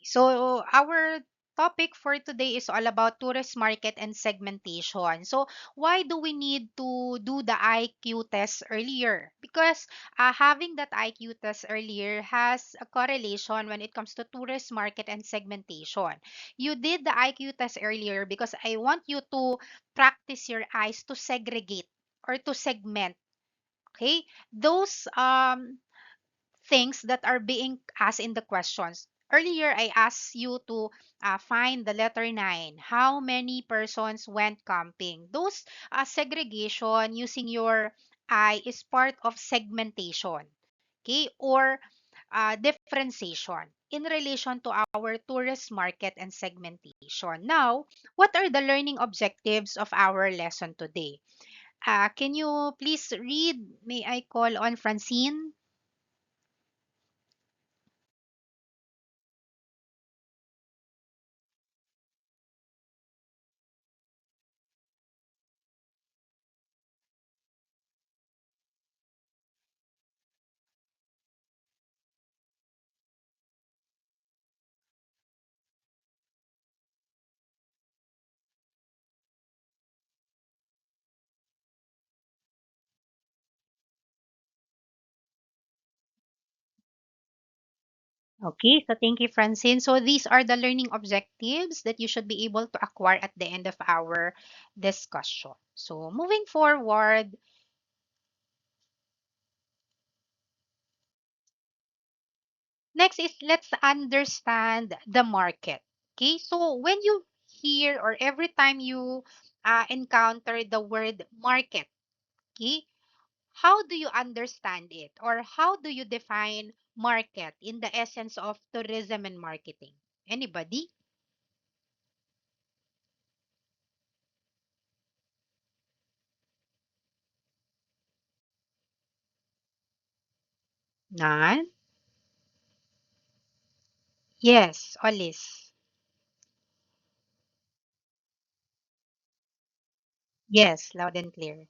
So our topic for today is all about tourist market and segmentation. So why do we need to do the IQ test earlier? Because having that IQ test earlier has a correlation when it comes to tourist market and segmentation. You did the IQ test earlier because I want you to practice your eyes to segregate or to segment. Okay, those things that are being asked in the questions. Earlier, I asked you to find the letter 9. How many persons went camping? Those segregation using your eye is part of segmentation, okay, or differentiation in relation to our tourist market and segmentation. Now, what are the learning objectives of our lesson today? Can you please read? May I call on Francine? Okay, so thank you, Francine. So these are the learning objectives that you should be able to acquire at the end of our discussion. So moving forward, next is let's understand the market. Okay, so when you hear or every time you encounter the word market, okay, how do you understand it or how do you define market in the essence of tourism and marketing? Anybody? None? Yes, Olis. Yes, loud and clear.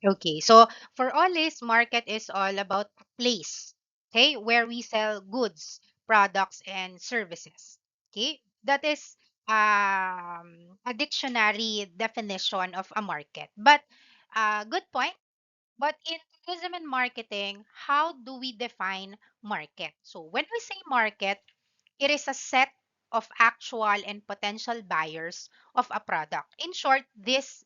Okay, so for Olis, market is all about a place, okay, where we sell goods, products, and services. Okay, that is a dictionary definition of a market. But good point. But in tourism and marketing, how do we define market? So when we say market, it is a set of actual and potential buyers of a product. In short, this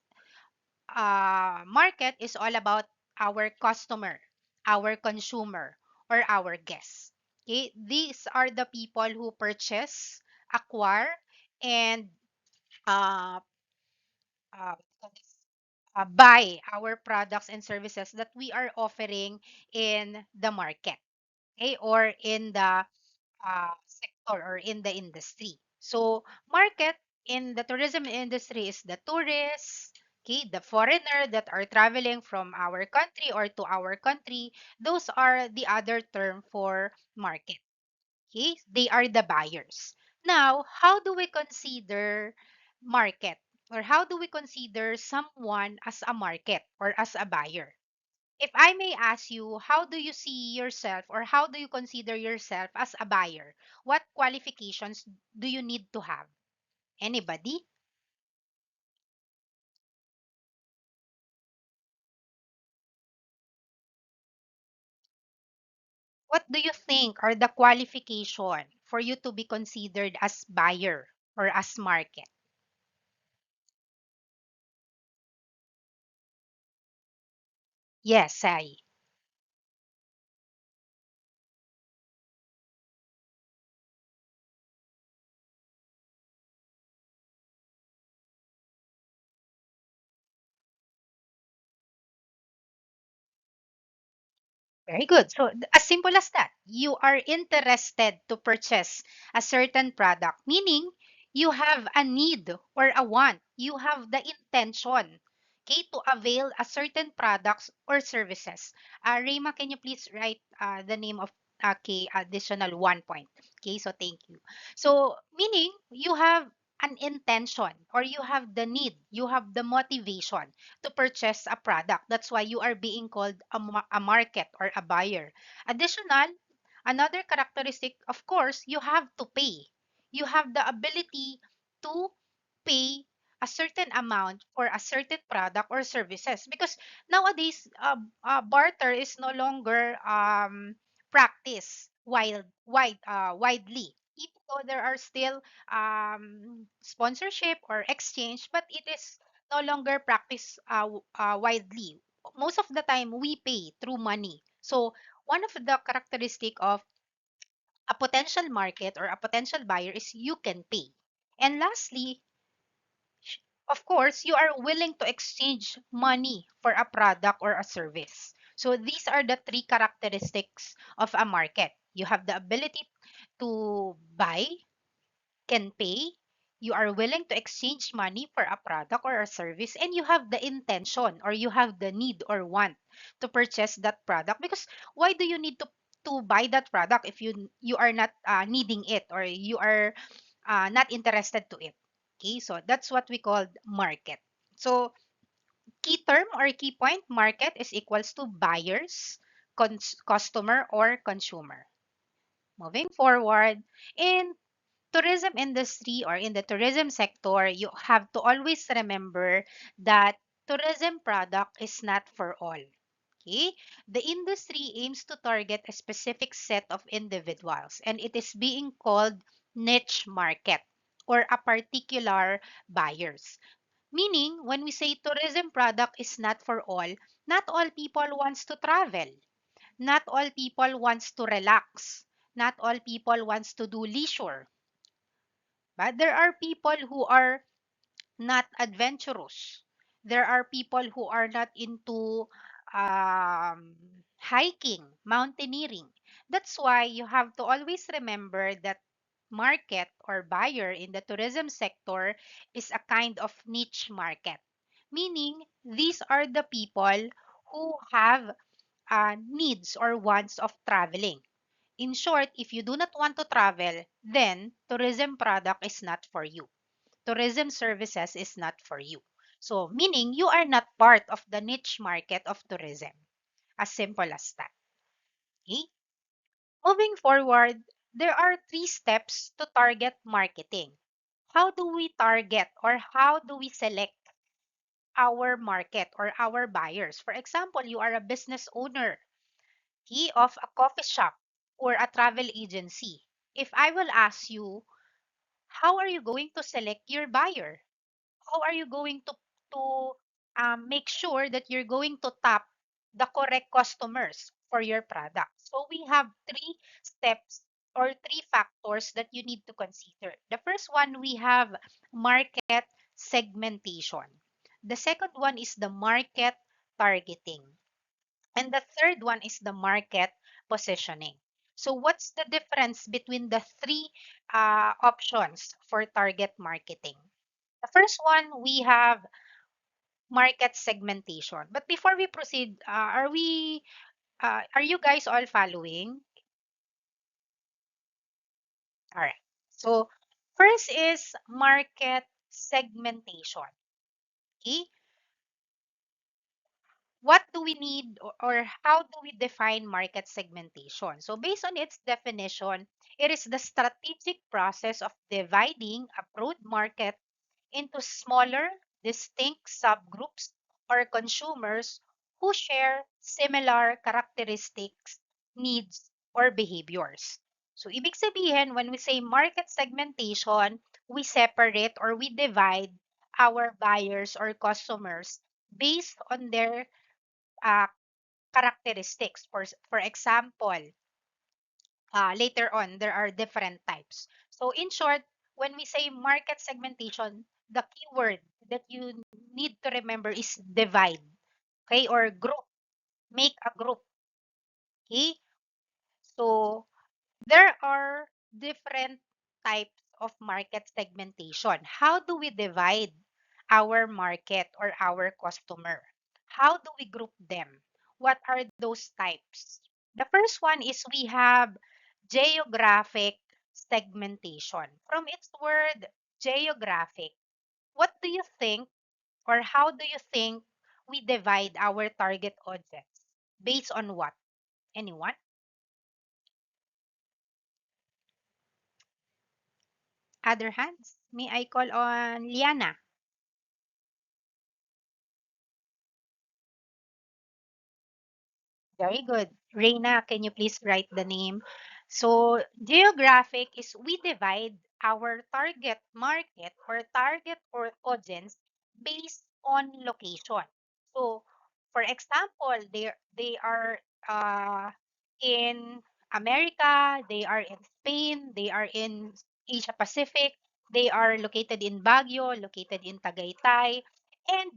market is all about our customer, our consumer, or our guests. Okay, these are the people who purchase, acquire, and uh, uh, buy our products and services that we are offering in the market, okay, or in the sector or in the industry. So, market in the tourism industry is the tourists, okay, the foreigner that are traveling from our country or to our country. Those are the other term for market. Okay, they are the buyers. Now, how do we consider market or how do we consider someone as a market or as a buyer? If I may ask you, how do you see yourself or how do you consider yourself as a buyer? What qualifications do you need to have? Anybody? What do you think are the qualification for you to be considered as buyer or as market? Yes, Sai. Very good. So, as simple as that, you are interested to purchase a certain product, meaning you have a need or a want. You have the intention, okay, to avail a certain products or services. Rayma, can you please write the name of okay, additional 1 point? Okay, so thank you. So, meaning you have an intention, or you have the need, you have the motivation to purchase a product. That's why you are being called a market or a buyer. Additional, another characteristic, of course, you have to pay. You have the ability to pay a certain amount for a certain product or services, because nowadays barter is no longer practiced widely, even though there are still sponsorship or exchange, but it is no longer practiced widely. Most of the time, we pay through money. So one of the characteristic of a potential market or a potential buyer is you can pay. And lastly, of course, you are willing to exchange money for a product or a service. So these are the three characteristics of a market. You have the ability to buy, can pay, you are willing to exchange money for a product or a service, and you have the intention, or you have the need or want to purchase that product. Because why do you need to buy that product if you are not needing it, or you are not interested to it? Okay, so that's what we call market. So key term or key point, market is equals to buyers, customer, or consumer. Moving forward, in tourism industry or in the tourism sector, you have to always remember that tourism product is not for all. Okay? The industry aims to target a specific set of individuals, and it is being called niche market or a particular buyers. Meaning, when we say tourism product is not for all, not all people wants to travel. Not all people wants to relax. Not all people wants to do leisure. But there are people who are not adventurous. There are people who are not into hiking, mountaineering. That's why you have to always remember that market or buyer in the tourism sector is a kind of niche market. Meaning, these are the people who have needs or wants of traveling. In short, if you do not want to travel, then tourism product is not for you. Tourism services is not for you. So, meaning you are not part of the niche market of tourism. As simple as that. Okay? Moving forward, there are three steps to target marketing. How do we target, or how do we select our market or our buyers? For example, you are a business owner, key of a coffee shop or a travel agency. If I will ask you, how are you going to select your buyer? How are you going to make sure that you're going to tap the correct customers for your product? So we have three steps or three factors that you need to consider. The first one, we have market segmentation. The second one is the market targeting. And the third one is the market positioning. So what's the difference between the three options for target marketing? The first one, we have market segmentation. But before we proceed, are you guys all following? All right. So first is market segmentation. Okay. What do we need, or how do we define market segmentation? So based on its definition, it is the strategic process of dividing a broad market into smaller, distinct subgroups or consumers who share similar characteristics, needs, or behaviors. So, ibig sabihin, when we say market segmentation, we separate or we divide our buyers or customers based on their uh, characteristics. For example, later on, there are different types. So in short, when we say market segmentation, the keyword that you need to remember is divide, okay, or group, make a group, okay? So there are different types of market segmentation. How do we divide our market or our customer? How do we group them? What are those types? The first one is we have geographic segmentation. From its word, Geographic. What do you think, or how do you think we divide our target audience? Based on what? Anyone? Other hands? May I call on Liana? Very good. Reina, can you please write the name? So, geographic is we divide our target market or target or audience based on location. So, for example, they are in America, they are in Spain, they are in Asia Pacific, they are located in Baguio, located in Tagaytay, and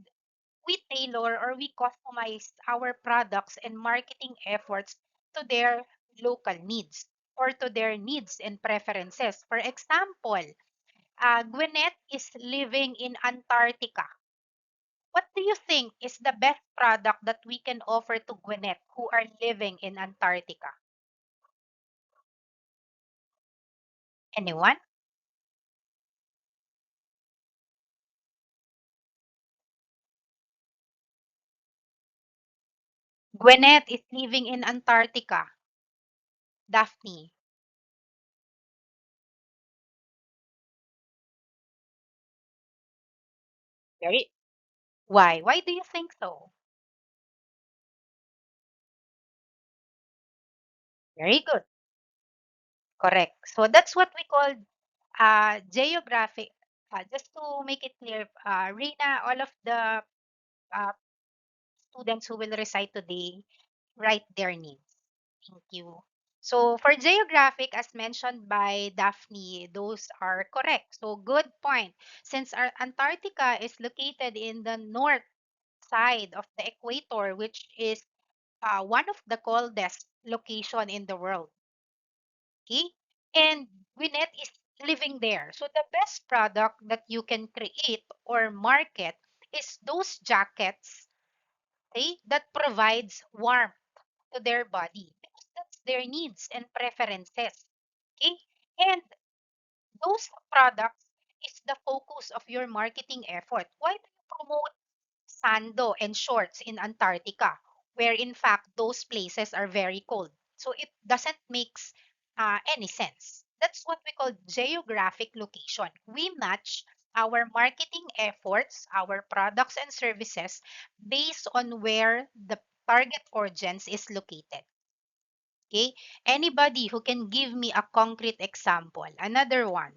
we tailor or we customize our products and marketing efforts to their local needs or to their needs and preferences. For example, Gwyneth is living in Antarctica. What do you think is the best product that we can offer to Gwyneth who are living in Antarctica? Anyone? Gwyneth is living in Antarctica. Daphne. Very. Why? Why do you think so? Very good. Correct. So that's what we call geographic. Just to make it clear, Rina, all of the uh, students who will recite today, write their names. Thank you. So for geographic, as mentioned by Daphne, those are correct. So good point. Since our Antarctica is located in the north side of the equator, which is one of the coldest location in the world. Okay? And Gwyneth is living there. So the best product that you can create or market is those jackets, okay, that provides warmth to their body because that's their needs and preferences. Okay? And those products is the focus of your marketing effort. Why do you promote sando and shorts in Antarctica, where in fact those places are very cold? So it doesn't make any sense. That's what we call geographic location. We match our marketing efforts, our products and services based on where the target audience is located. Okay? Anybody who can give me a concrete example? Another one.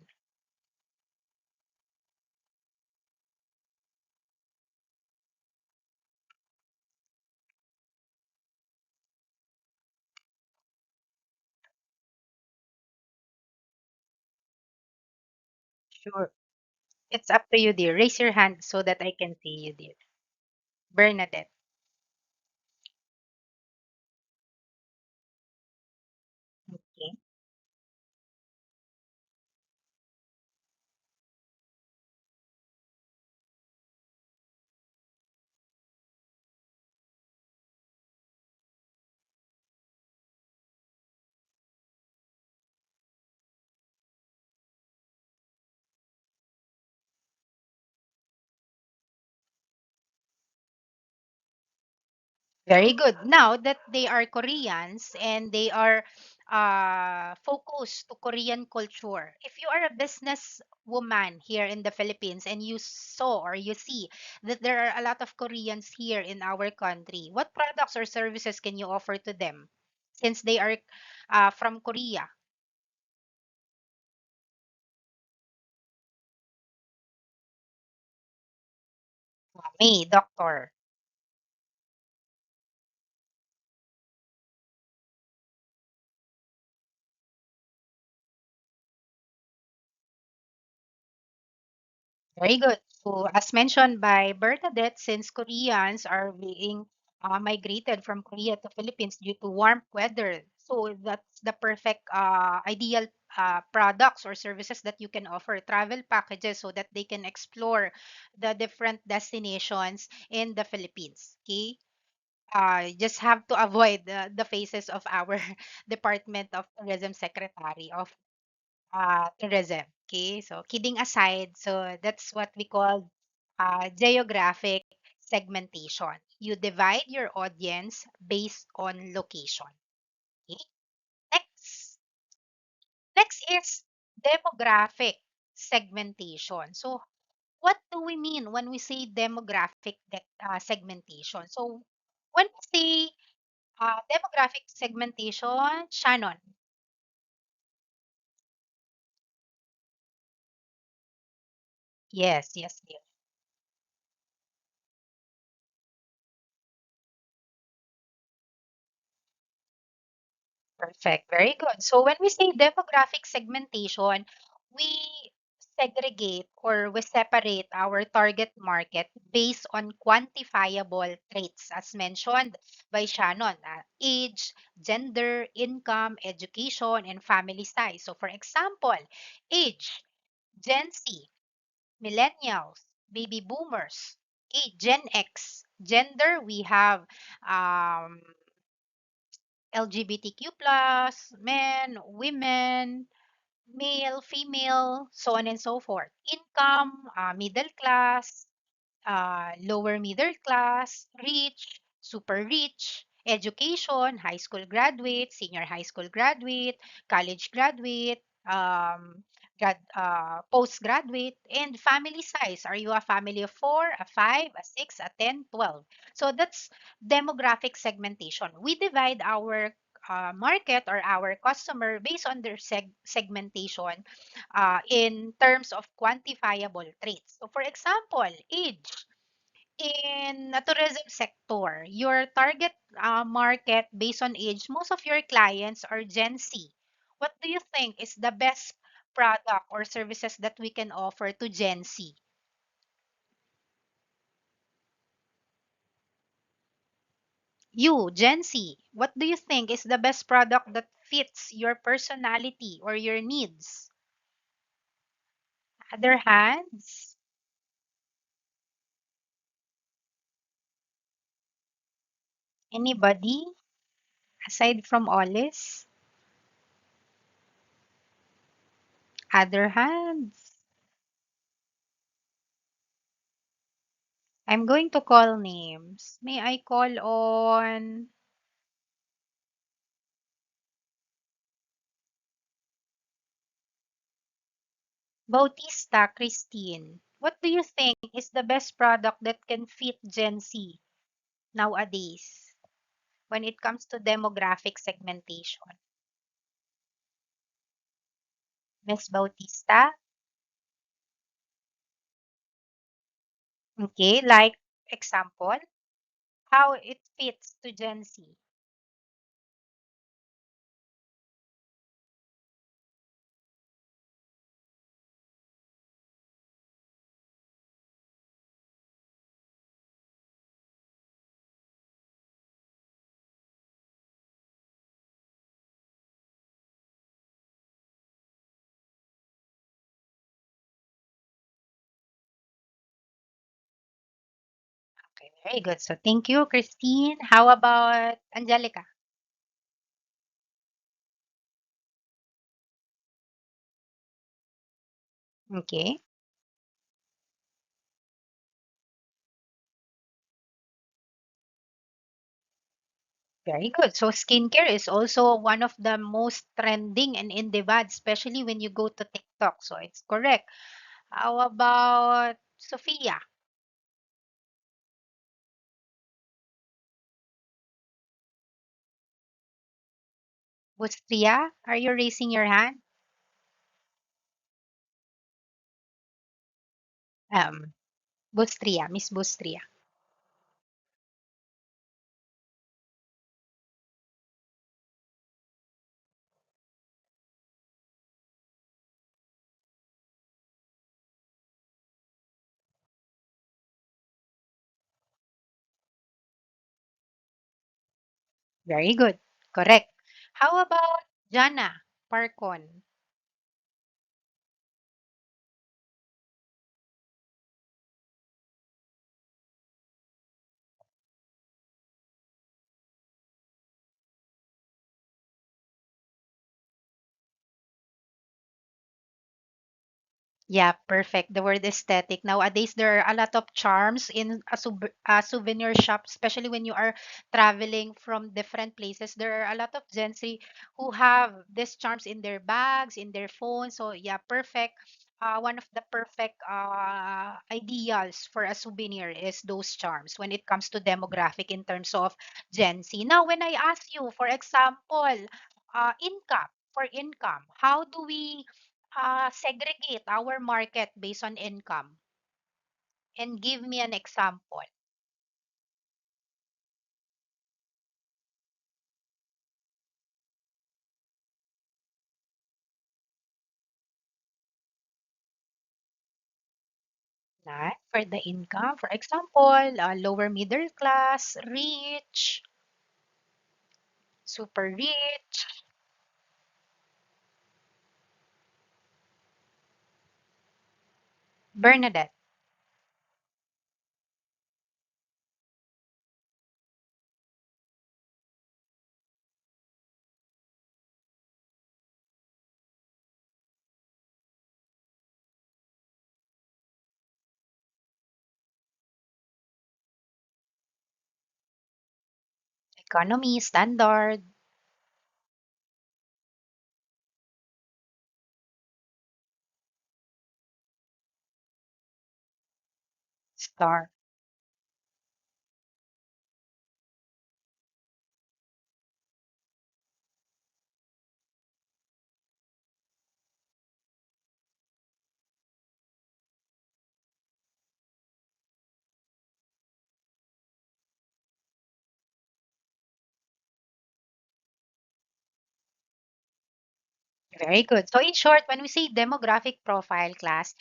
Sure. It's up to you, dear. Raise your hand so that I can see you, dear. Bernadette. Okay. Very good. Now that they are Koreans and they are focused to Korean culture, if you are a business woman here in the Philippines and you saw or you see that there are a lot of Koreans here in our country, what products or services can you offer to them since they are from Korea? Me, doctor. Very good. So, as mentioned by Bernadette, since Koreans are being migrated from Korea to Philippines due to warm weather, so that's the perfect ideal products or services that you can offer, travel packages, so that they can explore the different destinations in the Philippines. Okay. Just have to avoid the faces of our Department of Tourism Secretary of tourism. Okay, so kidding aside, so that's what we call geographic segmentation. You divide your audience based on location. Okay, next. Next is demographic segmentation. So, what do we mean when we say demographic segmentation? So, when we say demographic segmentation, Shannon. Yes, yes, yes. Perfect. Very good. So when we say demographic segmentation, we segregate or we separate our target market based on quantifiable traits, as mentioned by Shannon, age, gender, income, education, and family size. So for example, age, Gen Z, millennials, baby boomers, okay, Gen X, gender, we have um, LGBTQ plus, men, women, male, female, so on and so forth. Income, middle class, lower middle class, rich, super rich, education, high school graduate, senior high school graduate, college graduate, postgraduate, and family size. Are you a family of four, a five, a six, a 10, 12? So that's demographic segmentation. We divide our market or our customer based on their segmentation in terms of quantifiable traits. So, for example, age. In the tourism sector, your target market based on age, most of your clients are Gen Z. What do you think is the best product or services that we can offer to Gen Z? You, Gen Z, what do you think is the best product that fits your personality or your needs? Other hands? Anybody aside from Olis? Other hands? I'm going to call names. May I call on Bautista Christine? What do you think is the best product that can fit Gen Z nowadays when it comes to demographic segmentation? Miss Bautista? Okay, like example, how it fits to Gen Z. Okay, very good. So thank you, Christine. How about Angelica? Okay. Very good. So skincare is also one of the most trending and in demand, especially when you go to TikTok. So it's correct. How about Sophia? Bustria? Are you raising your hand? Um, Bustria, Miss Bustria. Very good. Correct. How about Jana Parkon? Yeah, perfect. The word aesthetic. Nowadays, there are a lot of charms in a souvenir shop, especially when you are traveling from different places. There are a lot of Gen Z who have these charms in their bags, in their phones. So, yeah, perfect. One of the perfect ideals for a souvenir is those charms when it comes to demographic in terms of Gen Z. Now, when I ask you, for example, for income, how do we segregate our market based on income and give me an example. Like for the income, for example, lower middle class, rich, super rich, Bernadette, economy, standard, star. Very good. So in short, when we say demographic profile class,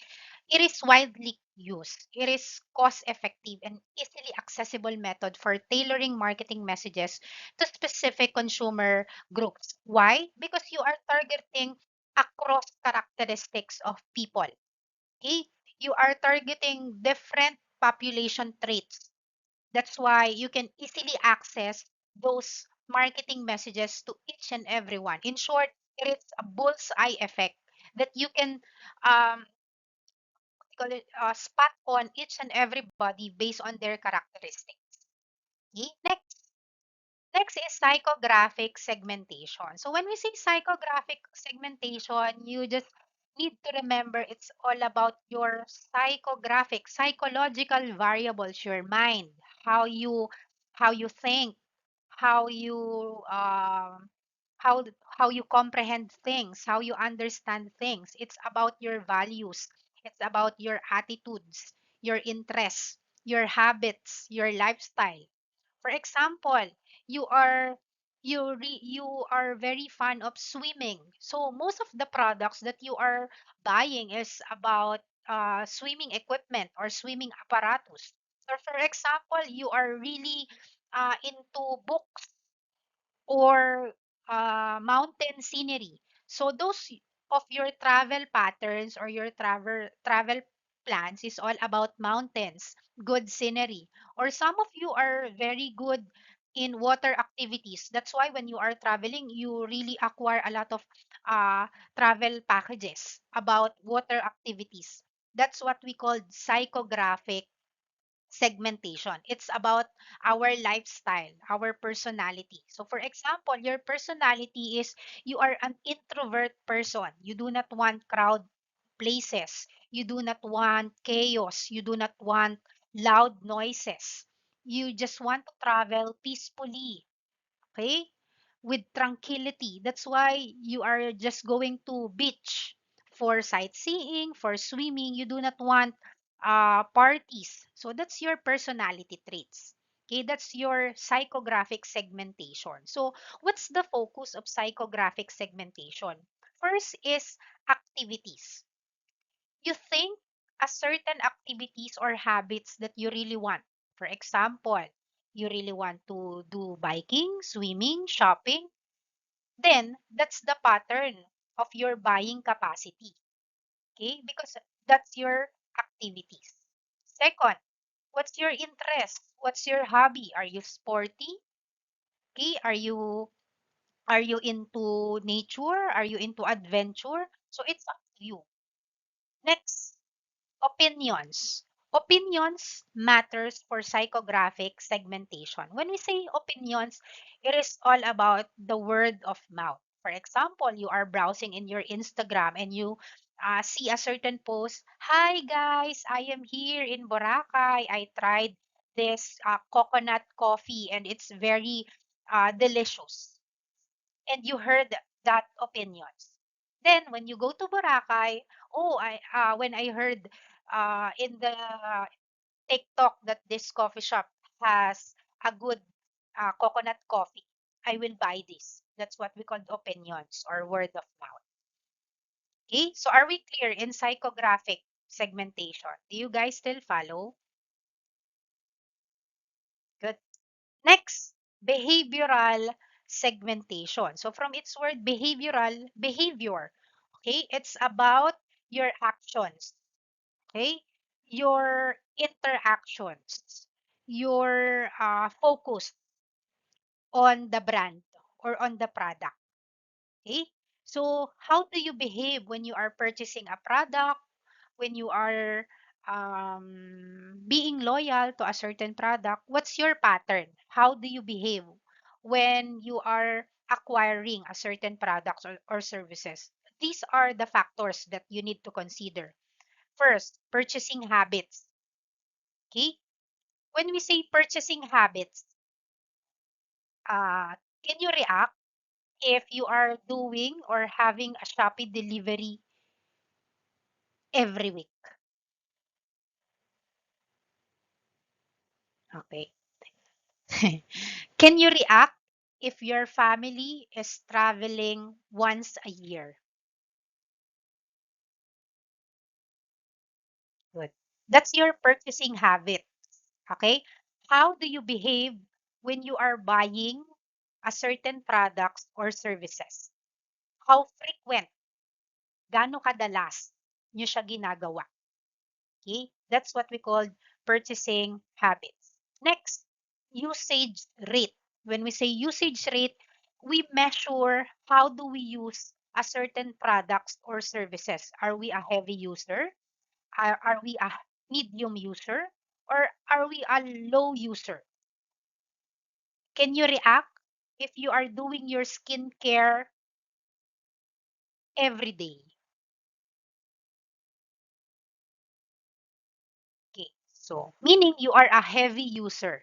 it is widely used. It is cost-effective and easily accessible method for tailoring marketing messages to specific consumer groups. Why? Because you are targeting across characteristics of people. Okay? You are targeting different population traits. That's why you can easily access those marketing messages to each and everyone. In short, it is a bullseye effect that you can um, call it, spot on each and everybody based on their characteristics. Okay? Next is psychographic segmentation. So when we say psychographic segmentation, you just need to remember it's all about your psychological variables, your mind, how you how you think, how you how you comprehend things, how you understand things. It's about your values. It's about your attitudes, your interests, your habits, your lifestyle. For example, you are you are very fond of swimming. So most of the products that you are buying is about swimming equipment or swimming apparatus. So for example, you are really into books or mountain scenery. So those of your travel patterns or your travel plans is all about mountains, good scenery. Or some of you are very good in water activities. That's why when you are traveling, you really acquire a lot of travel packages about water activities. That's what we call psychographic segmentation. It's about our lifestyle, our personality. So, for example, your personality is you are an introvert person. You do not want crowd places. You do not want chaos. You do not want loud noises. You just want to travel peacefully, okay? With tranquility. That's why you are just going to beach for sightseeing, for swimming. You do not want parties. So that's your personality traits. Okay, that's your psychographic segmentation. So what's the focus of psychographic segmentation? First is activities. You think a certain activities or habits that you really want. For example, you really want to do biking, swimming, shopping, then that's the pattern of your buying capacity. Okay? Because that's your activities. Second, what's your interest? What's your hobby? Are you sporty? Okay? Are you into nature? Are you into adventure? So it's up to you. Next, opinions. Opinions matters for psychographic segmentation. When we say opinions, it is all about the word of mouth. For example, you are browsing in your Instagram and you see a certain post. Hi guys, I am here in Boracay. I tried this coconut coffee and it's very delicious. And you heard that opinions. Then when you go to Boracay, oh, I when I heard in the TikTok that this coffee shop has a good coconut coffee, I will buy this. That's what we call opinions or word of mouth. Okay, so are we clear in psychographic segmentation? Do you guys still follow? Good. Next, behavioral segmentation. So from its word behavioral, behavior, okay, it's about your actions, okay, your interactions, your focus on the brand or on the product, okay? So how do you behave when you are purchasing a product, when you are being loyal to a certain product? What's your pattern? How do you behave when you are acquiring a certain products or services? These are the factors that you need to consider. First, purchasing habits. Okay? When we say purchasing habits, uh, can you react if you are doing or having a Shopee delivery every week? Okay. Can you react if your family is traveling once a year? Good. That's your purchasing habit. Okay. How do you behave when you are buying a certain products or services? How frequent, gaano kadalas nyo siya ginagawa? Okay? That's what we call purchasing habits. Next, usage rate. When we say usage rate, we measure how do we use a certain products or services. Are we a heavy user? Are we a medium user? Or are we a low user? Can you react if you are doing your skincare every day? Okay, so meaning you are a heavy user.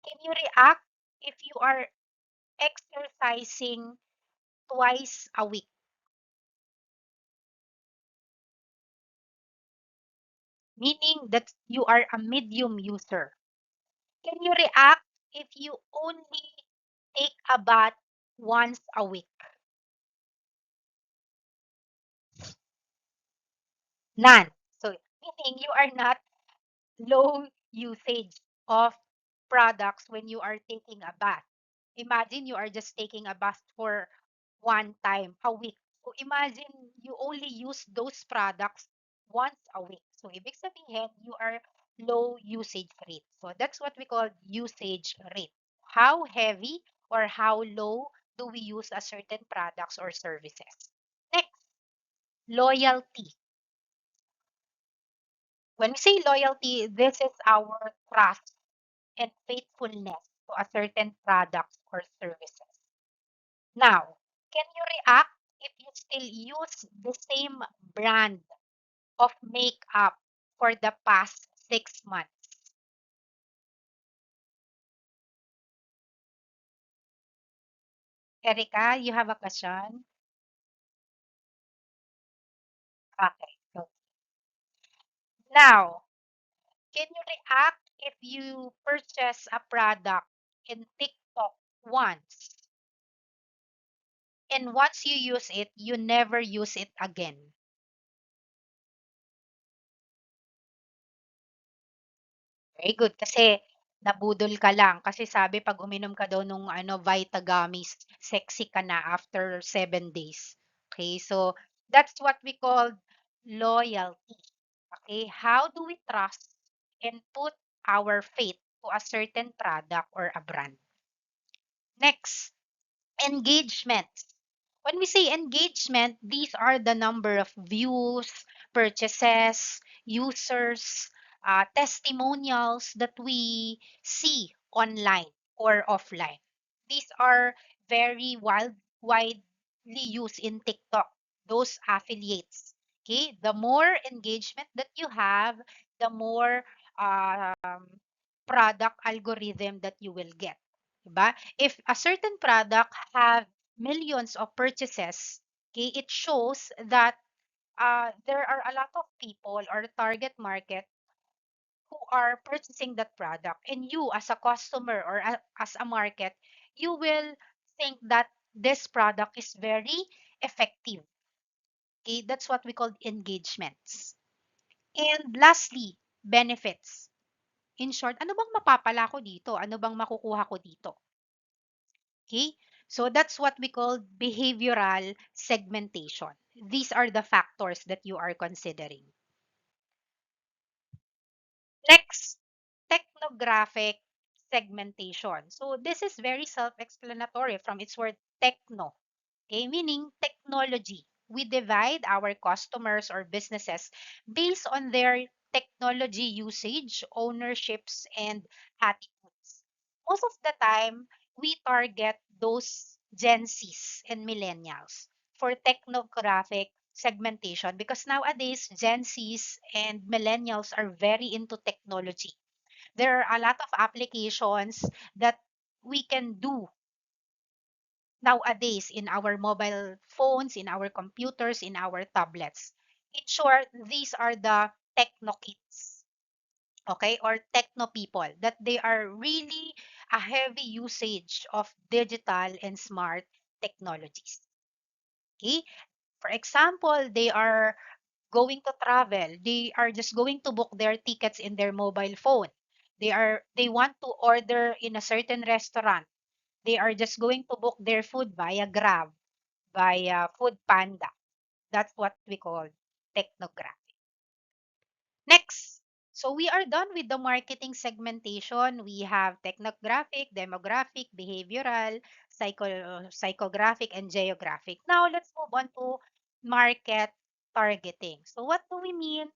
Can you react if you are exercising twice a week, meaning that you are a medium user? Can you react if you only take a bath once a week? None. So, meaning you are not low usage of products when you are taking a bath. Imagine you are just taking a bath for one time a week. So imagine you only use those products once a week. So ibig sabihin, you are low usage rate. So that's what we call usage rate. How heavy or how low do we use a certain products or services? Next, loyalty. When we say loyalty, this is our trust and faithfulness to a certain product or services. Now, can you react if you still use the same brand of makeup for the past 6 months? Erica, you have a question? Okay. So now, can you react if you purchase a product in TikTok once and once you use it, you never use it again? Very good kasi nabudol ka lang kasi sabi 'pag uminom ka daw nung ano, Vitagamis, sexy ka na after 7 days. Okay, so that's what we call loyalty. Okay, how do we trust and put our faith to a certain product or a brand? Next, engagement. When we say engagement, these are the number of views, purchases, users, testimonials that we see online or offline. These are very widely used in TikTok, those affiliates. Okay, the more engagement that you have, the more product algorithm that you will get. Diba? If a certain product have millions of purchases, okay, it shows that there are a lot of people or target market who are purchasing that product. And you as a customer or as a market, you will think that this product is very effective. Okay, that's what we call engagements. And lastly, benefits. In short, ano bang mapapala ko dito? Ano bang makukuha ko dito? Okay? So that's what we call behavioral segmentation. These are the factors that you are considering. Next, technographic segmentation. So this is very self-explanatory from its word techno, okay, meaning technology. We divide our customers or businesses based on their technology usage, ownerships, and attitudes. Most of the time, we target those Gen Zs and millennials for technographic segmentation because nowadays Gen Zs and millennials are very into technology. There are a lot of applications that we can do nowadays in our mobile phones, in our computers, in our tablets. In short, these are the techno kids, okay, or techno people that they are really a heavy usage of digital and smart technologies. Okay, for example, they are going to travel. They are just going to book their tickets in their mobile phone. They want to order in a certain restaurant. They are just going to book their food via Grab, via Food Panda. That's what we call technographic. Next. So we are done with the marketing segmentation. We have technographic, demographic, behavioral, psychographic, and geographic. Now let's move on to market targeting. So what do we mean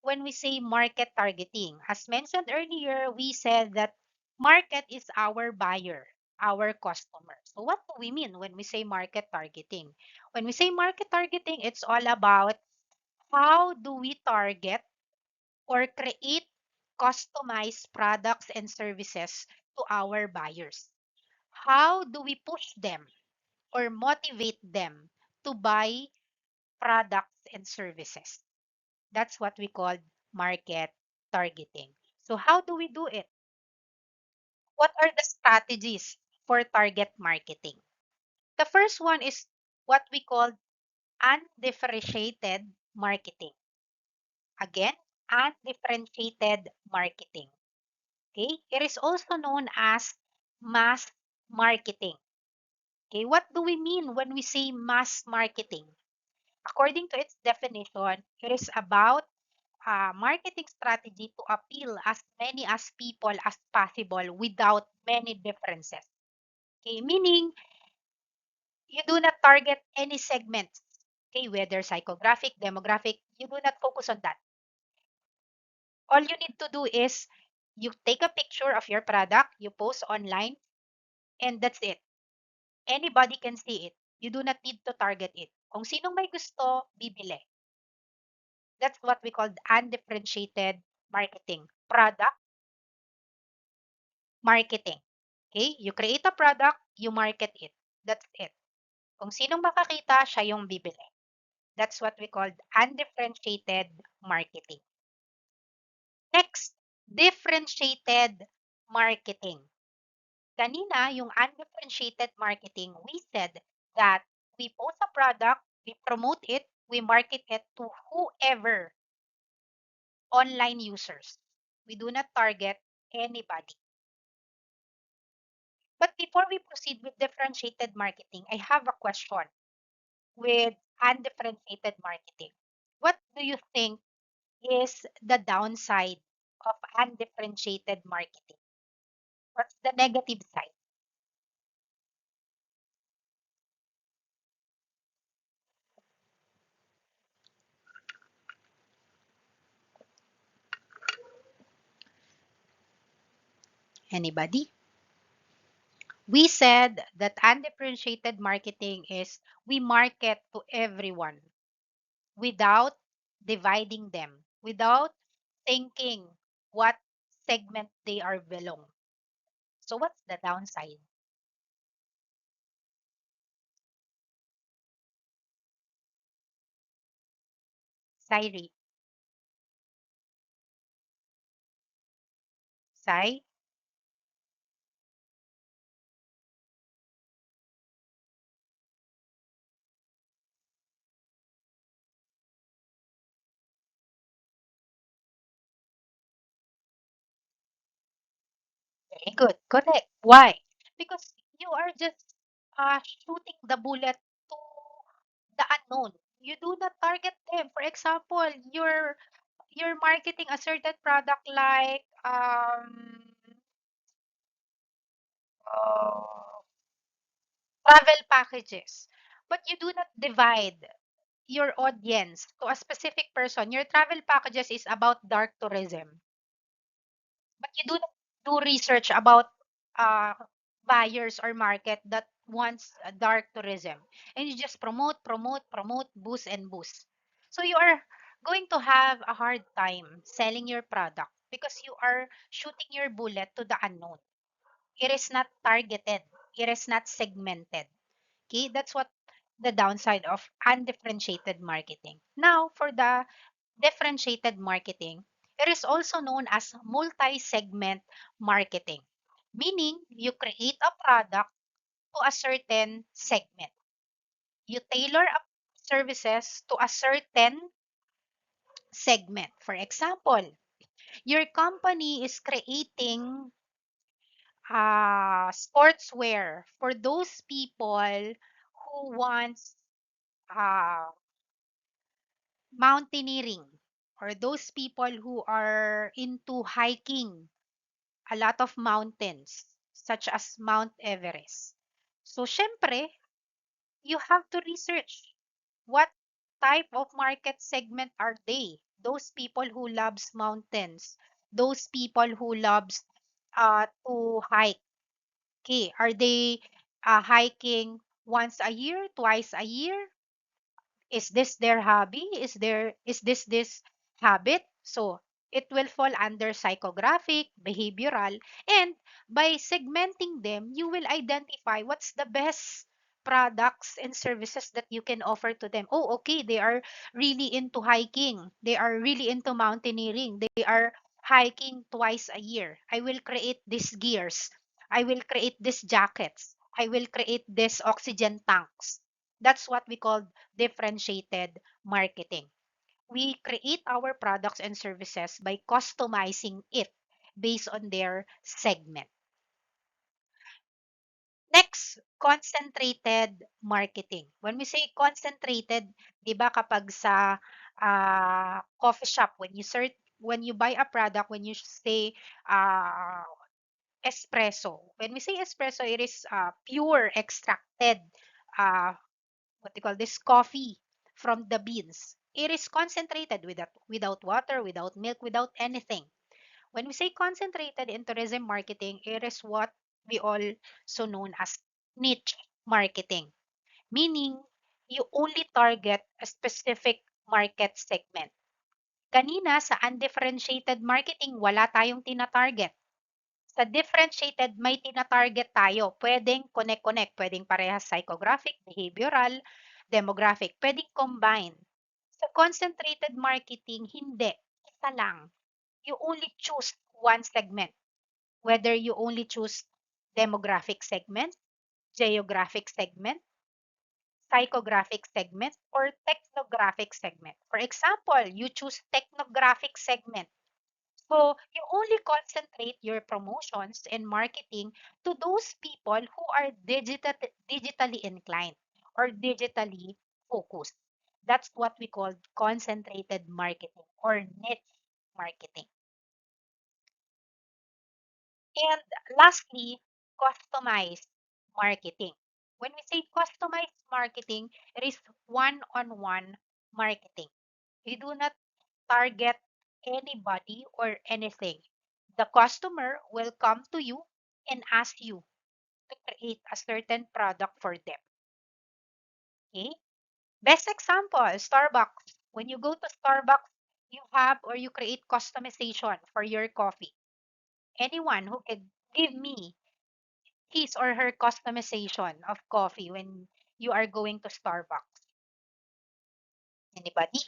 when we say market targeting? As mentioned earlier, we said that market is our buyer, our customer. So what do we mean when we say market targeting? When we say market targeting, it's all about how do we target or create customized products and services to our buyers? How do we push them or motivate them to buy products and services? That's what we call market targeting. So how do we do it? What are the strategies for target marketing? The first one is what we call undifferentiated marketing. Again, undifferentiated marketing. Okay? It is also known as mass marketing. Okay, what do we mean when we say mass marketing? According to its definition, it is about a marketing strategy to appeal as many as people as possible without many differences. Okay, meaning you do not target any segments. Okay, whether psychographic, demographic, you do not focus on that. All you need to do is you take a picture of your product, you post online, and that's it. Anybody can see it. You do not need to target it. Kung sinong may gusto, bibili. That's what we call undifferentiated marketing. Product marketing. Okay? You create a product, you market it. That's it. Kung sinong makakita, siya yung bibili. That's what we call undifferentiated marketing. Next, differentiated marketing. Kanina, yung undifferentiated marketing, we said that we post a product, we promote it, we market it to whoever online users. We do not target anybody. But before we proceed with differentiated marketing, I have a question with undifferentiated marketing. What do you think is the downside of undifferentiated marketing? What's the negative side? Anybody? We said that undifferentiated marketing is we market to everyone without dividing them, without thinking what segment they are belong. So what's the downside? Sai, Sai, very good, correct. Why? Because you are just shooting the bullet to the unknown. You do not target them. For example, you're marketing a certain product like uh, travel packages, but you do not divide your audience to a specific person. Your travel packages is about dark tourism, but you do not do research about uh, buyers or market that wants a dark tourism, and you just promote, promote, promote, boost and boost. So you are going to have a hard time selling your product because you are shooting your bullet to the unknown. It is not targeted. It is not segmented. Okay, that's what the downside of undifferentiated marketing. Now, for the differentiated marketing, it is also known as multi-segment marketing, meaning you create a product to a certain segment. You tailor up services to a certain segment. For example, your company is creating sportswear for those people who wants uh, mountaineering, or those people who are into hiking a lot of mountains such as Mount Everest. So syempre, you have to research what type of market segment are they? Those people who loves mountains, those people who loves to hike. Okay, are they hiking once a year, twice a year? Is this their hobby? Is this habit? So it will fall under psychographic, behavioral, and by segmenting them, you will identify what's the best products and services that you can offer to them. Oh, okay, they are really into hiking. They are really into mountaineering. They are hiking twice a year. I will create these gears. I will create these jackets. I will create these oxygen tanks. That's what we call differentiated marketing. We create our products and services by customizing it based on their segment. Next, concentrated marketing. When we say concentrated, 'di ba kapag sa coffee shop when you buy a product, when you say uh, espresso. When we say espresso, it is pure extracted uh, what they call this coffee from the beans. It is concentrated without water, without milk, without anything. When we say concentrated in tourism marketing, it is what we also known as niche marketing, meaning you only target a specific market segment. Kanina sa undifferentiated marketing, wala tayong tina-target. Sa differentiated, may tina-target tayo. Pwedeng connect-connect. Pwedeng parehas psychographic, behavioral, demographic. Pwedeng combine. Sa concentrated marketing, hindi. Isa lang. You only choose one segment. Whether you only choose demographic segment, geographic segment, psychographic segment, or technographic segment. For example, you choose technographic segment. So you only concentrate your promotions and marketing to those people who are digitally inclined or digitally focused. That's what we call concentrated marketing or niche marketing. And lastly, customized marketing. When we say customized marketing, it is one-on-one marketing. We do not target anybody or anything. The customer will come to you and ask you to create a certain product for them. Okay? Best example, Starbucks. When you go to Starbucks, you have or you create customization for your coffee. Anyone who can give me his or her customization of coffee when you are going to Starbucks? Anybody?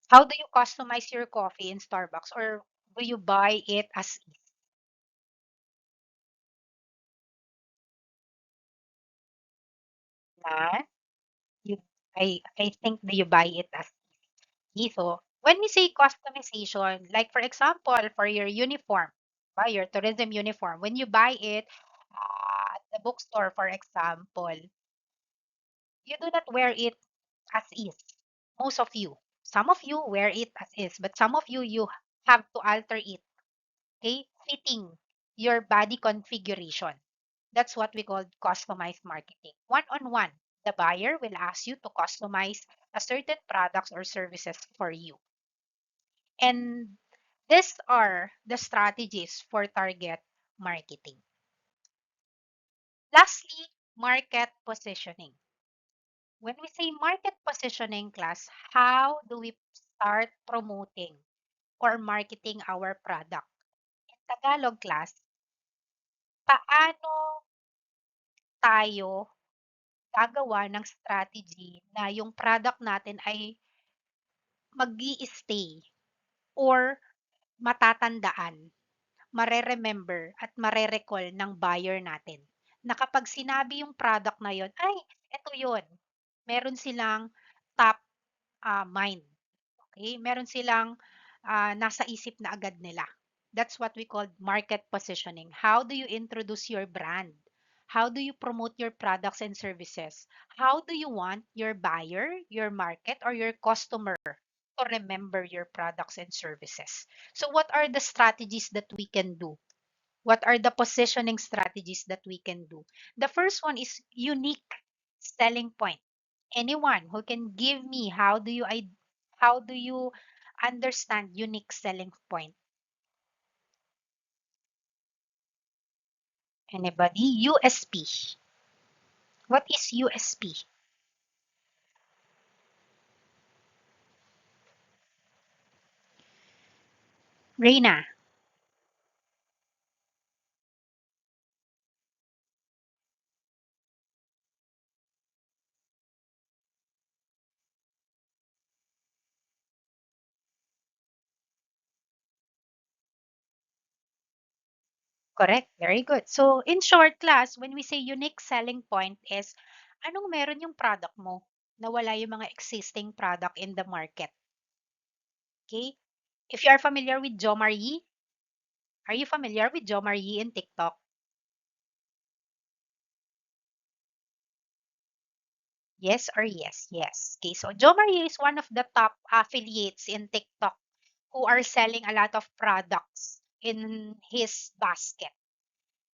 How do you customize your coffee in Starbucks, or do you buy it as is? Na? You, I think do you buy it as is? So when we say customization, like for example, for your uniform, buy your tourism uniform, when you buy it at the bookstore, for example, you do not wear it as is. Most of you. Some of you wear it as is, but some of you, you have to alter it, okay? Fitting your body configuration. That's what we call customized marketing. One-on-one, the buyer will ask you to customize a certain products or services for you. And these are the strategies for target marketing. Lastly, market positioning. When we say market positioning, class, how do we start promoting or marketing our product? In Tagalog, class, paano tayo gagawa ng strategy na yung product natin ay mag stay or matatandaan, mare-remember at mare-recall ng buyer natin. Na kapag sinabi yung product na yun, ay, eto yun. Meron silang top mind. Okay? Meron silang nasa isip na agad nila. That's what we call market positioning. How do you introduce your brand? How do you promote your products and services? How do you want your buyer, your market, or your customer to remember your products and services? So, what are the strategies that we can do? What are the positioning strategies that we can do? The first one is unique selling point. Anyone who can give me how do you understand unique selling point? Anybody? USP. What is USP? Reina. Correct. Very good. So, in short, class, when we say unique selling point is anong meron yung product mo na wala yung mga existing product in the market. Okay? If you are familiar with Jo Marie, are you familiar with Jo Marie in TikTok? Yes or yes? Yes. Okay, so Jo Marie is one of the top affiliates in TikTok who are selling a lot of products in his basket.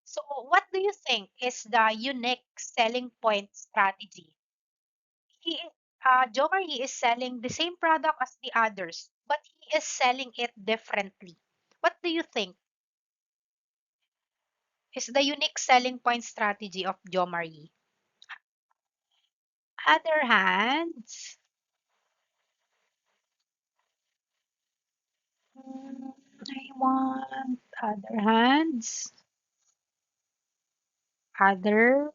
So, what do you think is the unique selling point strategy? Jo Marie is selling the same product as the others, but he is selling it differently. What do you think is the unique selling point strategy of Jo Marie? Other hands. I want other hands. Other.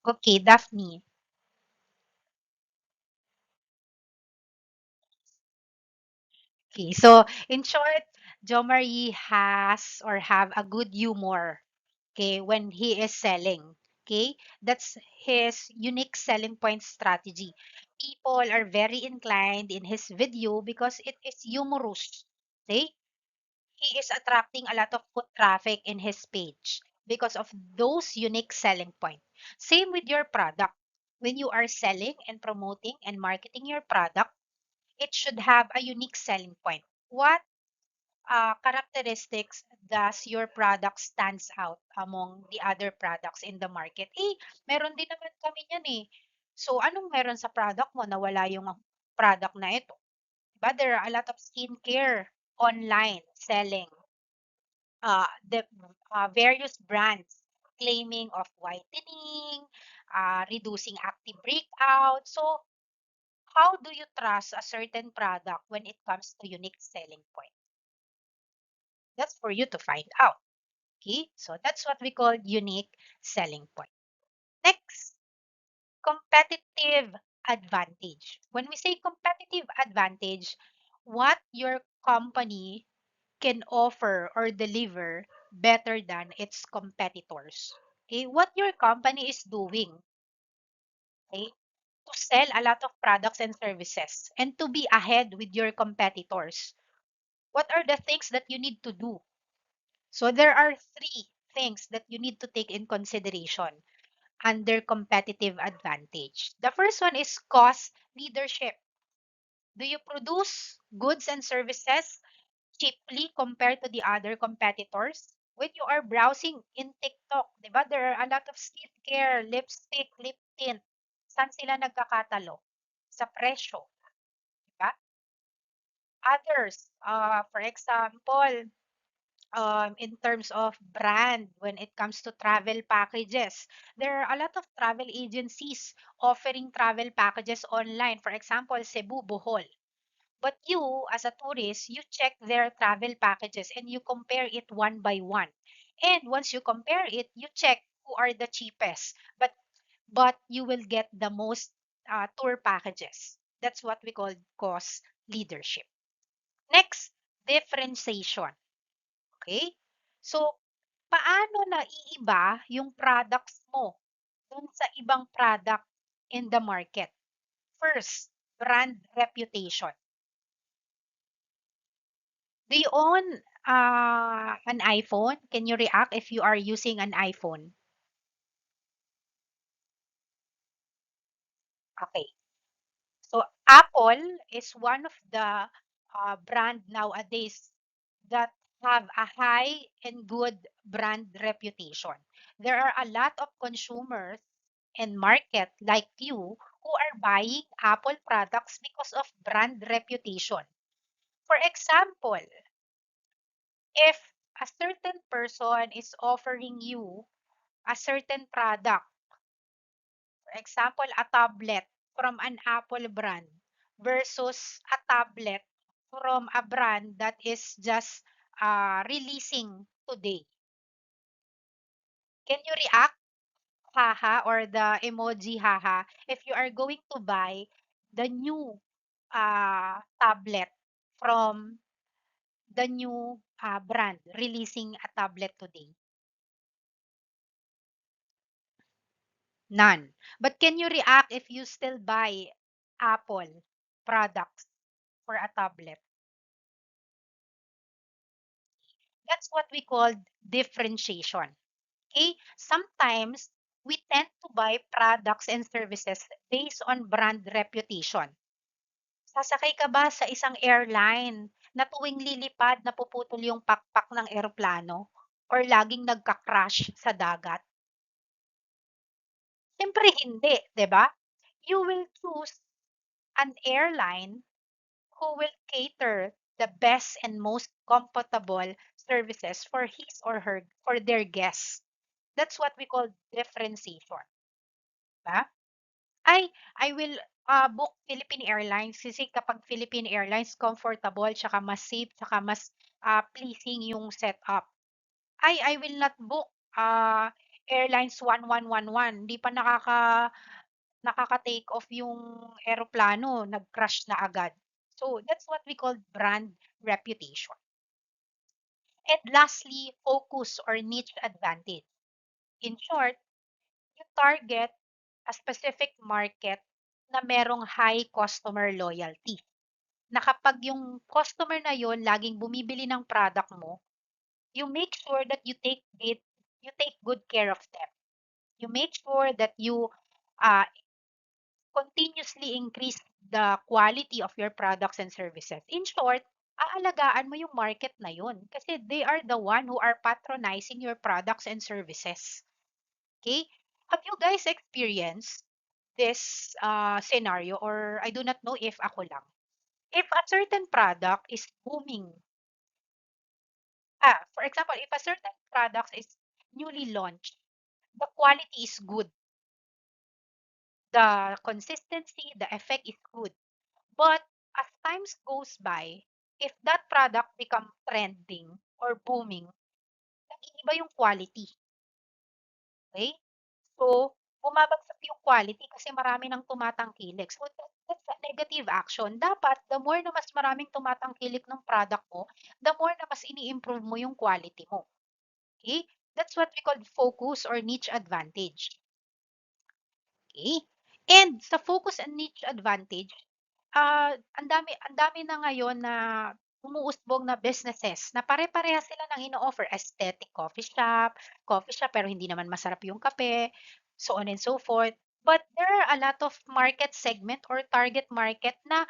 Okay, Daphne. Okay, so in short, Jo Marie has or have a good humor, okay, when he is selling. Okay, that's his unique selling point strategy. People are very inclined in his video because it is humorous. Okay, he is attracting a lot of foot traffic in his page because of those unique selling point. Same with your product. When you are selling and promoting and marketing your product, it should have a unique selling point. What characteristics does your product stands out among the other products in the market? Eh, meron din naman kami yan eh. So, anong meron sa product mo na wala yung product na ito? But there are a lot of skincare online selling the various brands claiming of whitening, reducing active breakout. So how do you trust a certain product when it comes to unique selling point? That's for you to find out. Okay, so that's what we call unique selling point. Next, competitive advantage. When we say competitive advantage, what your company can offer or deliver better than its competitors. Okay, what your company is doing, okay, to sell a lot of products and services and to be ahead with your competitors. What are the things that you need to do? So there are three things that you need to take in consideration under competitive advantage. The first one is cost leadership. Do you produce goods and services cheaply compared to the other competitors? When you are browsing in TikTok, di ba, there are a lot of skincare, lipstick, lip tint. Saan sila nagkakatalo? Sa presyo, di ba? Others, for example, in terms of brand, when it comes to travel packages, there are a lot of travel agencies offering travel packages online. For example, Cebu, Bohol. But you, as a tourist, you check their travel packages and you compare it one by one. And once you compare it, you check who are the cheapest. But you will get the most tour packages. That's what we call cost leadership. Next, differentiation. Okay? So, paano naiiba yung products mo dun sa ibang product in the market? First, brand reputation. Do you own an iPhone? Can you react if you are using an iPhone? Okay. So Apple is one of the brand nowadays that have a high and good brand reputation. There are a lot of consumers and market like you who are buying Apple products because of brand reputation. For example, if a certain person is offering you a certain product, for example, a tablet from an Apple brand versus a tablet from a brand that is just releasing today. Can you react, haha, or the emoji, haha, if you are going to buy the new tablet from the new brand releasing a tablet today? None. But can you react if you still buy Apple products for a tablet? That's what we call differentiation. Okay? Sometimes we tend to buy products and services based on brand reputation. Sasakay ka ba sa isang airline na tuwing lilipad napuputol yung pakpak ng eroplano or laging nagka-crash sa dagat? Siyempre hindi, 'di ba? You will choose an airline who will cater the best and most comfortable services for his or her for their guests. That's what we call differentiation, ba? I will book Philippine Airlines kasi kapag Philippine Airlines comfortable tsaka mas safe tsaka mas pleasing yung setup. I will not book Airlines 1111. Hindi pa nakaka-take off yung eroplano, nag-crash na agad. So that's what we call brand reputation. And lastly, focus or niche advantage. In short, you target a specific market na merong high customer loyalty. Na kapag yung customer na yon laging bumibili ng product mo, you make sure that you take good care of them. You make sure that you uh, continuously increase the quality of your products and services. In short, aalagaan mo yung market na yun kasi they are the one who are patronizing your products and services. Okay? Have you guys experienced this scenario or I do not know if ako lang. If a certain product is booming, for example, if a certain product is newly launched, the quality is good, the consistency, the effect is good. But as times goes by, if that product become trending or booming, nag-iiba yung quality. Okay? So, bumabagsak yung quality kasi marami ng tumatangkilik. So, that's a negative action. Dapat, the more na mas maraming tumatangkilik ng product mo, the more na mas ini-improve mo yung quality mo. Okay? That's what we call focus or niche advantage. Okay? And sa focus and niche advantage, ang dami na ngayon na umuusbong na businesses na pare-parehas sila ng ino-offer. Aesthetic coffee shop pero hindi naman masarap yung kape, so on and so forth. But there are a lot of market segment or target market na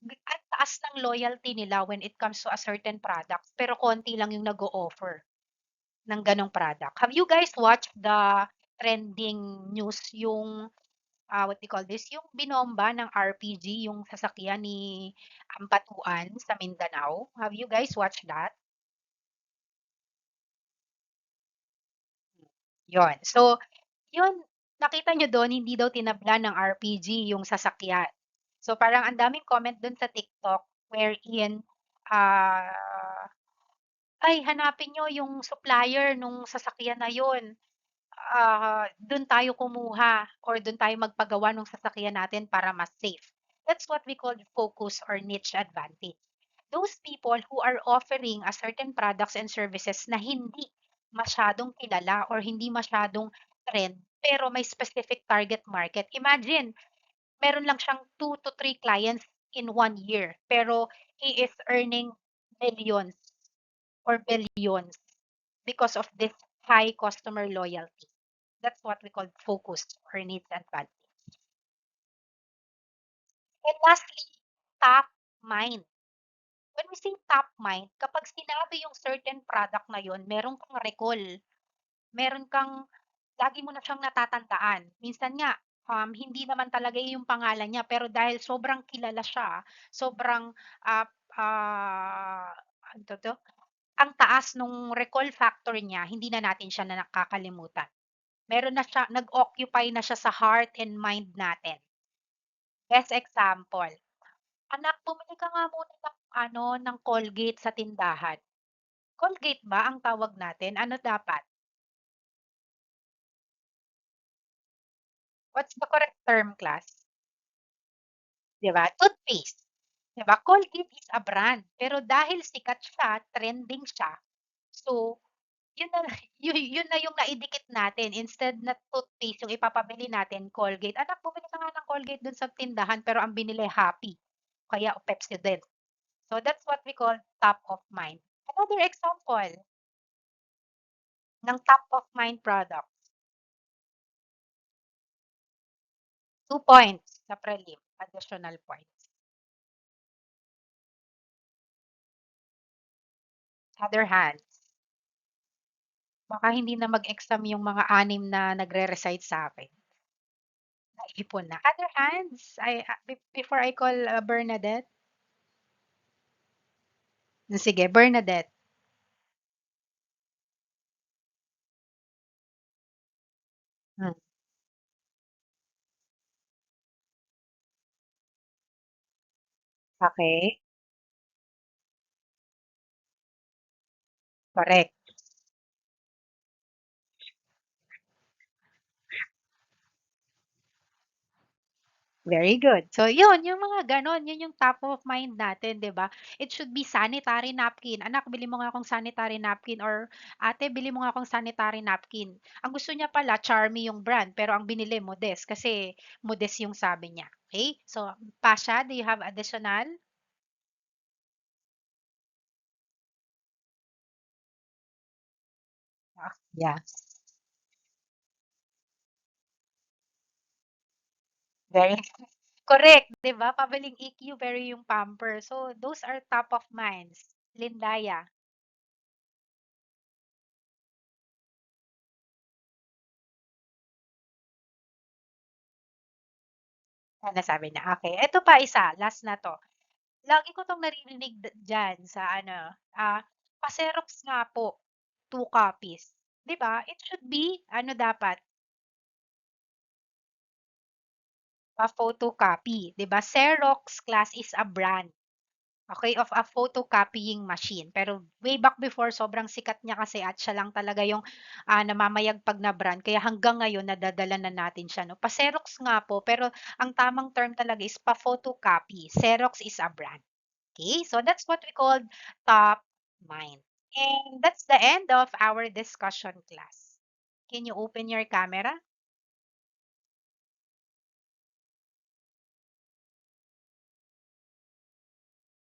ang taas ng loyalty nila when it comes to a certain product, pero konti lang yung nag-o-offer ng ganong product. Have you guys watched the trending news, yung what do you call this, yung binomba ng RPG, yung sasakyan ni Ampatuan sa Mindanao? Have you guys watched that? Yon. So, yun, nakita nyo doon, hindi daw tinabla ng RPG yung sasakyan. So, parang ang daming comment doon sa TikTok wherein, ah, ay, hanapin nyo yung supplier nung sasakyan na yun. Dun tayo kumuha or dun tayo magpagawa ng sasakyan natin para mas safe. That's what we call focus or niche advantage. Those people who are offering a certain products and services na hindi masyadong kilala or hindi masyadong trend, pero may specific target market. Imagine, meron lang siyang 2 to 3 clients in 1 year, pero he is earning millions or billions because of this high customer loyalty. That's what we call focus or needs advantage. And lastly, top mind. When we say top mind, kapag sinabi yung certain product na yun, meron kang recall, meron kang, lagi mo na siyang natatandaan. Minsan nga, hindi naman talaga yung pangalan niya, pero dahil sobrang kilala siya, sobrang, ah, ah, ano to? Ang taas nung recall factor niya, hindi na natin siya na nakakalimutan. Meron na siya, nag-occupy na siya sa heart and mind natin. Best example, "Anak, bumili ka nga muna ng ano, ng Colgate sa tindahan." Colgate ba ang tawag natin? Ano dapat? What's the correct term, class? 'Di ba? Toothpaste. 'Di ba? Colgate is a brand, pero dahil sikat siya, trending siya, so yun na yun na yung naidikit natin, instead na toothpaste yung ipapabili natin, Colgate. "Anak, bumili ka nga ng Colgate dun sa tindahan," pero ang binili Happy, o kaya Pepsodent. So that's what we call top of mind. Another example ng top of mind product, 2 points sa prelim, additional points. Other hand, baka hindi na mag-exam yung mga 6 na nagre-recite sa'kin, naipon na. Other hands, before I call, Bernadette? Sige, Bernadette. Hmm, okey, correct. Very good. So yun, yung mga gano'n, yun yung top of mind natin, 'di ba? It should be sanitary napkin, "Anak, bili mo nga akong sanitary napkin," or, "Ate, bili mo nga akong sanitary napkin." Ang gusto niya pala Charmy yung brand, pero ang binili Modest kasi Modest yung sabi niya, okay? So, Pasha, do you have additional? Yeah, very correct, 'di ba? Pabiling EQ, very yung pamper. So, those are top of minds. Lindaya, nasabi na, okay. Eto pa isa, last na 'to. Lagi ko 'tong naririnig diyan sa ano, pa-Xerox nga po, 2 copies. 'Di ba? It should be ano dapat, pa-photocopy, 'di ba? Xerox class is a brand, okay, of a photocopying machine. Pero way back before sobrang sikat niya kasi at siya lang talaga yung, namamayagpag na brand kaya hanggang ngayon nadadala na natin siya 'no. Pa-Xerox nga po pero ang tamang term talaga is pa-photocopy. Xerox is a brand. Okay, so that's what we called top mind. And that's the end of our discussion class. Can you open your camera?